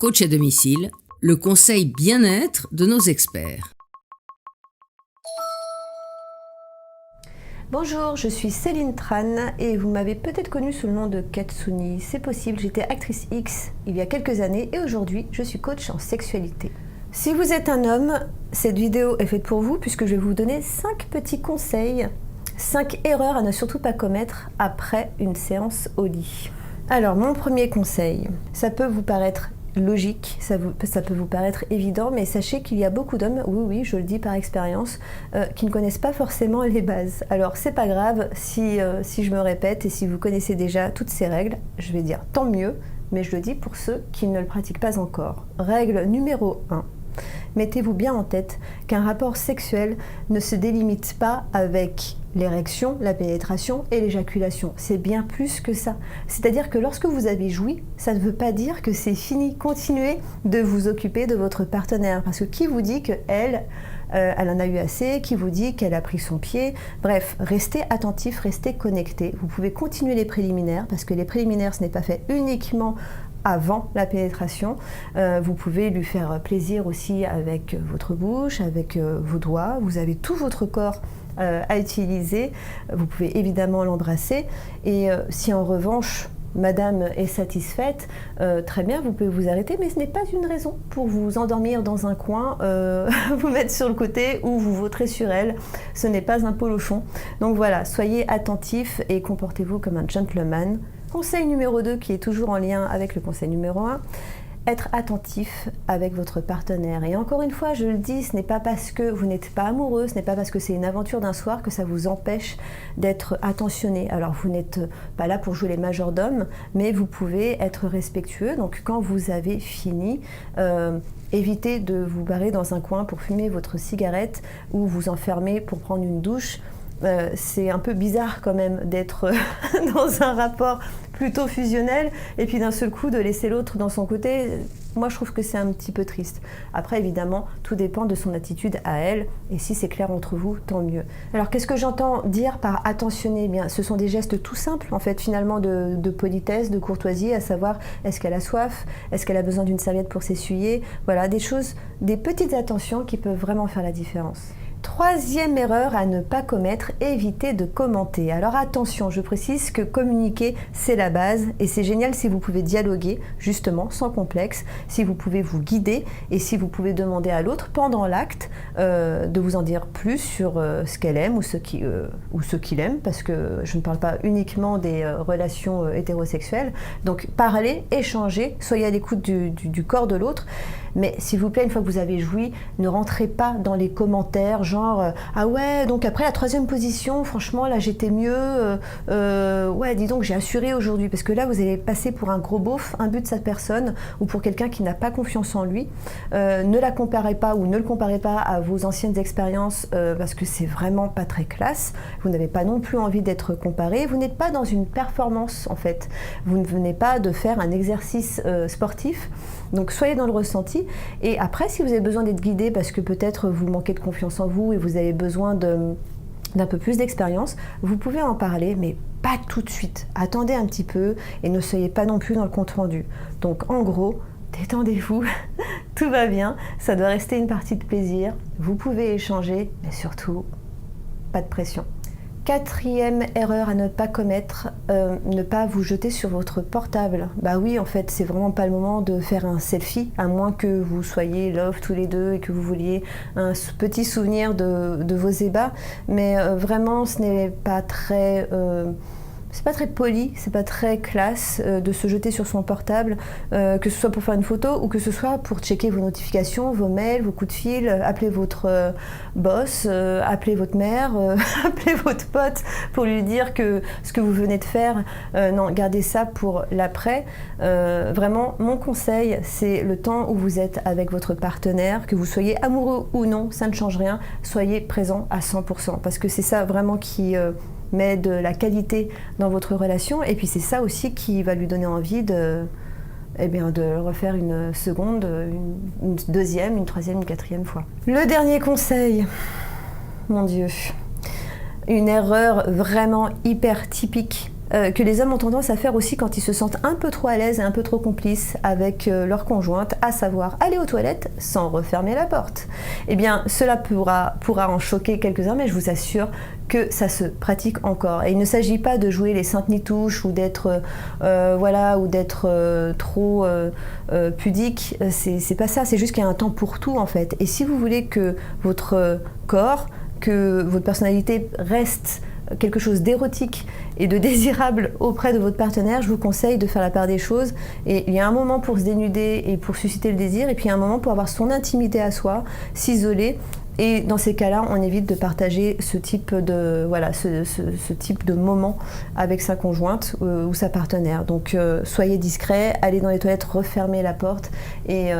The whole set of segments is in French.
Coach à domicile, le conseil bien-être de nos experts. Bonjour, je suis Céline Tran et vous m'avez peut-être connue sous le nom de Katsuni. C'est possible, j'étais actrice X il y a quelques années et aujourd'hui je suis coach en sexualité. Si vous êtes un homme, cette vidéo est faite pour vous puisque je vais vous donner 5 petits conseils, 5 erreurs à ne surtout pas commettre après une séance au lit. Alors mon premier conseil, ça peut vous paraître logique, ça peut vous paraître évident, mais sachez qu'il y a beaucoup d'hommes, oui, je le dis par expérience, qui ne connaissent pas forcément les bases. Alors c'est pas grave si je me répète et si vous connaissez déjà toutes ces règles, je vais dire tant mieux, mais je le dis pour ceux qui ne le pratiquent pas encore. Règle numéro 1. Mettez-vous bien en tête qu'un rapport sexuel ne se délimite pas avec l'érection, la pénétration et l'éjaculation. C'est bien plus que ça. C'est-à-dire que lorsque vous avez joui, ça ne veut pas dire que c'est fini. Continuez de vous occuper de votre partenaire. Parce que qui vous dit qu'elle elle en a eu assez, qui vous dit qu'elle a pris son pied. Bref, restez attentif, restez connecté. Vous pouvez continuer les préliminaires parce que les préliminaires, ce n'est pas fait uniquement avant la pénétration. Vous pouvez lui faire plaisir aussi avec votre bouche, avec vos doigts. Vous avez tout votre corps à utiliser. Vous pouvez évidemment l'embrasser. Et si en revanche, madame est satisfaite, très bien, vous pouvez vous arrêter, mais ce n'est pas une raison pour vous endormir dans un coin, vous mettre sur le côté ou vous vautrer sur elle. Ce n'est pas un polochon. Donc voilà, soyez attentifs et comportez-vous comme un gentleman. Conseil numéro 2, qui est toujours en lien avec le conseil numéro 1, être attentif avec votre partenaire. Et encore une fois, je le dis, ce n'est pas parce que vous n'êtes pas amoureux, ce n'est pas parce que c'est une aventure d'un soir que ça vous empêche d'être attentionné. Alors vous n'êtes pas là pour jouer les majordomes, mais vous pouvez être respectueux. Donc quand vous avez fini, évitez de vous barrer dans un coin pour fumer votre cigarette ou vous enfermer pour prendre une douche. C'est un peu bizarre quand même d'être dans un rapport plutôt fusionnel et puis d'un seul coup de laisser l'autre dans son côté. Moi je trouve que c'est un petit peu triste. Après évidemment tout dépend de son attitude à elle et si c'est clair entre vous, tant mieux. Alors qu'est-ce que j'entends dire par attentionner? Eh bien, ce sont des gestes tout simples en fait finalement de politesse, de courtoisie, à savoir est-ce qu'elle a soif, est-ce qu'elle a besoin d'une serviette pour s'essuyer, voilà des choses, des petites attentions qui peuvent vraiment faire la différence. Troisième erreur à ne pas commettre, éviter de commenter. Alors attention, je précise que communiquer, c'est la base et c'est génial si vous pouvez dialoguer, justement, sans complexe, si vous pouvez vous guider et si vous pouvez demander à l'autre, pendant l'acte, de vous en dire plus sur ce qu'elle aime ou ce qu'il aime, parce que je ne parle pas uniquement des relations hétérosexuelles. Donc parlez, échangez, soyez à l'écoute du corps de l'autre. Mais s'il vous plaît, une fois que vous avez joui, ne rentrez pas dans les commentaires genre ah ouais, donc après la 3e position, franchement là j'étais mieux, ouais dis donc j'ai assuré aujourd'hui, parce que là vous allez passer pour un gros beauf, un but de cette personne ou pour quelqu'un qui n'a pas confiance en lui. Ne la comparez pas ou ne le comparez pas à vos anciennes expériences parce que c'est vraiment pas très classe. Vous n'avez pas non plus envie d'être comparé, vous n'êtes pas dans une performance en fait, vous ne venez pas de faire un exercice sportif. Donc soyez dans le ressenti et après si vous avez besoin d'être guidé parce que peut-être vous manquez de confiance en vous et vous avez besoin d'un peu plus d'expérience, vous pouvez en parler mais pas tout de suite. Attendez un petit peu et ne soyez pas non plus dans le compte rendu. Donc en gros, détendez-vous, tout va bien, ça doit rester une partie de plaisir, vous pouvez échanger mais surtout pas de pression. 4e erreur à ne pas commettre, ne pas vous jeter sur votre portable. Bah oui, en fait, c'est vraiment pas le moment de faire un selfie, à moins que vous soyez love tous les deux et que vous vouliez un petit souvenir de vos ébats. Mais vraiment, ce n'est pas très... c'est pas très poli, c'est pas très classe de se jeter sur son portable, que ce soit pour faire une photo ou que ce soit pour checker vos notifications, vos mails, vos coups de fil, appeler votre boss, appeler votre mère, appeler votre pote pour lui dire que ce que vous venez de faire, non, gardez ça pour l'après. Vraiment, mon conseil, c'est le temps où vous êtes avec votre partenaire, que vous soyez amoureux ou non, ça ne change rien, soyez présent à 100%, parce que c'est ça vraiment qui... met de la qualité dans votre relation et puis c'est ça aussi qui va lui donner envie de refaire une seconde, une 2e, une 3e, une 4e fois. Le dernier conseil, mon Dieu, une erreur vraiment hyper typique que les hommes ont tendance à faire aussi quand ils se sentent un peu trop à l'aise et un peu trop complices avec leur conjointe, à savoir aller aux toilettes sans refermer la porte. Eh bien, cela pourra en choquer quelques-uns, mais je vous assure que ça se pratique encore. Et il ne s'agit pas de jouer les saintes nitouches ou d'être trop pudique. C'est pas ça, c'est juste qu'il y a un temps pour tout en fait. Et si vous voulez que votre corps, que votre personnalité reste quelque chose d'érotique et de désirable auprès de votre partenaire, je vous conseille de faire la part des choses. Et il y a un moment pour se dénuder et pour susciter le désir, et puis il y a un moment pour avoir son intimité à soi, s'isoler. Et dans ces cas-là, on évite de partager ce type de moment avec sa conjointe ou sa partenaire. Donc soyez discret, allez dans les toilettes, refermez la porte et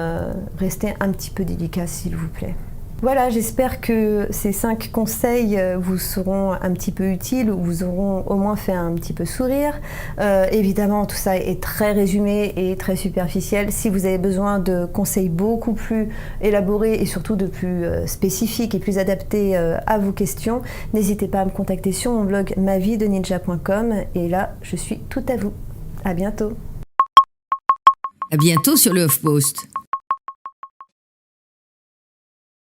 restez un petit peu délicat s'il vous plaît. Voilà, j'espère que ces 5 conseils vous seront un petit peu utiles ou vous auront au moins fait un petit peu sourire. Évidemment, tout ça est très résumé et très superficiel. Si vous avez besoin de conseils beaucoup plus élaborés et surtout de plus spécifiques et plus adaptés à vos questions, n'hésitez pas à me contacter sur mon blog mavideninja.com et là, je suis tout à vous. À bientôt. À bientôt sur le HuffPost.